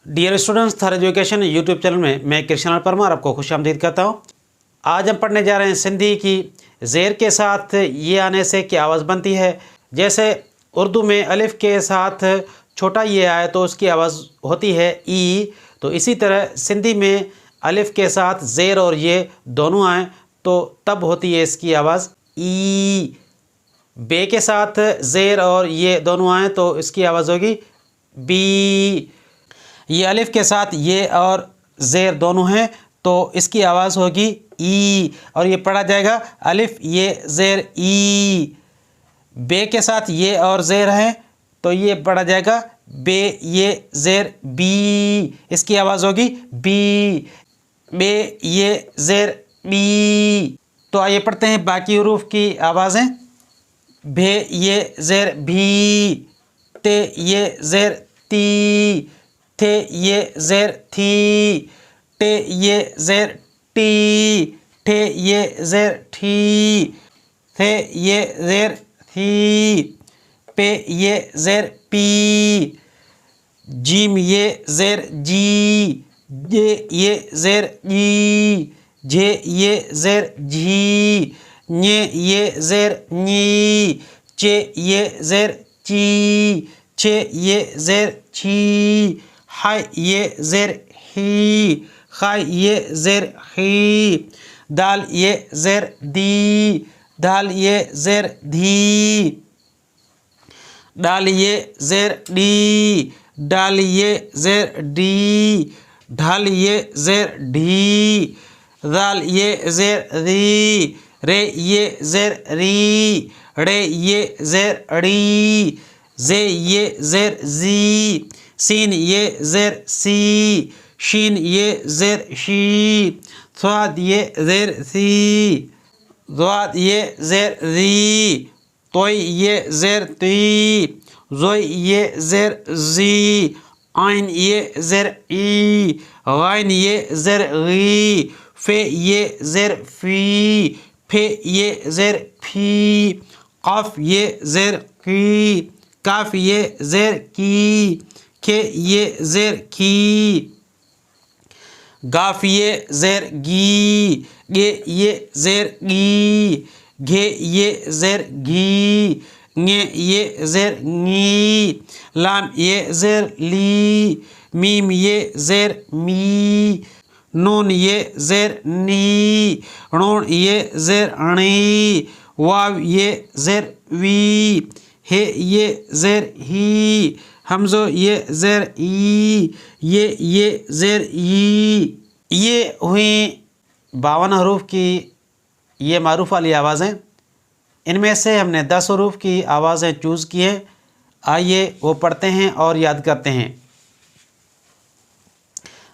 Dear students, Thar education YouTube channel में मैं कृष्ण परमार आपको खुशामदीद करता हूँ। आज हम पढ़ने जा रहे हैं सिंधी की ज़ेर के साथ ये आने से क्या आवाज़ बनती है। जैसे उर्दू में अलिफ़ के साथ छोटा ये आए तो उसकी आवाज़ होती है ई, तो इसी तरह सिंधी में अलिफ़ के साथ ज़ेर और ये दोनों आए तो तब होती है इसकी आवाज़ ई। बे के साथ ज़ेर और ये दोनों आए तो इसकी आवाज़ होगी बी। ये अलिफ़ के साथ ये और ज़ेर दोनों हैं तो इसकी आवाज़ होगी ई और ये पढ़ा जाएगा अलिफ़ ये ज़ेर ई। बे के साथ ये और ज़ेर है तो ये पढ़ा जाएगा बे ये ज़ेर बी, इसकी आवाज़ होगी बी। बे ये ज़ेर बी। तो आइए पढ़ते हैं बाकी हुरूफ की आवाज़ें। भे ये ज़ेर भी, ते ये ज़ेर ती, थे ये ज़ेर थी, टे ये ज़ेर टी, ठे ये ज़ेर ठी, थे ये ज़ेर थी, पे ये ज़ेर पी, जीम ये ज़ेर जी, जे ये ज़ेर जी, जे ये ज़ेर झी, nye ये ज़ेर नी, चे ये ज़ेर ची, छे ये ज़ेर छी, हाय ये ज़ेर ही, खाय ये ज़ेर ही, दाल ये ज़ेर दी, दाल ये ज़ेर धी, डाल ये ज़ेर डी, डाल ये ज़ेर डी, ढाल ये ज़ेर ढी, दाल ये ज़ेर री, रे ये ज़ेर री, रे ये ज़ेर ड़ी, जे ये ज़ेर जी, सीन ये ज़ेर सी, शीन ये ज़ेर शी, स्वाद ये ज़ेर सी, ज़्वाद ये ज़ेर ज़ी, तोय ये ज़ेर ती, ज़ोय ये ज़ेर ज़ी, आइन ये ज़ेर ई, गाइन ये ज़ेर गी, फे ये ज़ेर फी, फे ये ज़ेर फी, काफ ये ज़ेर की, काफ ये ज़ेर की, खे ये ज़ेर की, गाफ ये ज़ेर गी, गे ये ज़ेर गी, घे ये ज़ेर घी, ङे ये ज़ेर ङी, लाम ये ज़ेर ली, मीम ये ज़ेर मी, नून ये ज़ेर नी, णोण ये ज़ेर णी, वाव ये ज़ेर वी, हे ये ज़ेर ही, हमज़ो ये ज़ेर ई, ये ज़ेर ई। ये हुई 52 हरूफ की ये मारूफ वाली आवाज़ें। इनमें से हमने 10 हरूफ की आवाज़ें चूज़ की हैं। आइए वो पढ़ते हैं और याद करते हैं।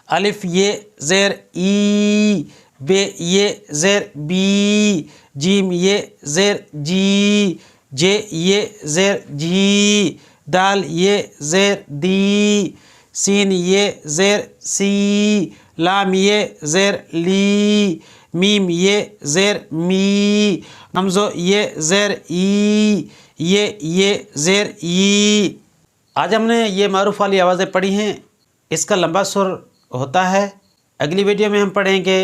अलिफ़ ये ज़ेर ई, बे ये ज़ेर बी, जीम ये ज़ेर जी, जे ये ज़ेर जी, दाल ये ज़ेर दी, सीन ये ज़ेर सी, लाम ये ज़ेर ली, मीम ये ज़ेर मी, हमज़ो ये ज़ेर ई, ये ज़ेर ई। आज हमने ये मारूफ वाली आवाज़ें पढ़ी हैं। इसका लंबा सुर होता है। अगली वीडियो में हम पढ़ेंगे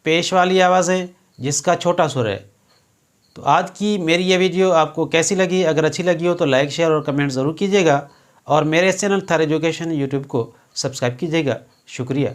पेश वाली आवाज़ें जिसका छोटा सुर है। तो आज की मेरी ये वीडियो आपको कैसी लगी? अगर अच्छी लगी हो तो लाइक शेयर और कमेंट ज़रूर कीजिएगा और मेरे चैनल थार एजुकेशन यूट्यूब को सब्सक्राइब कीजिएगा। शुक्रिया।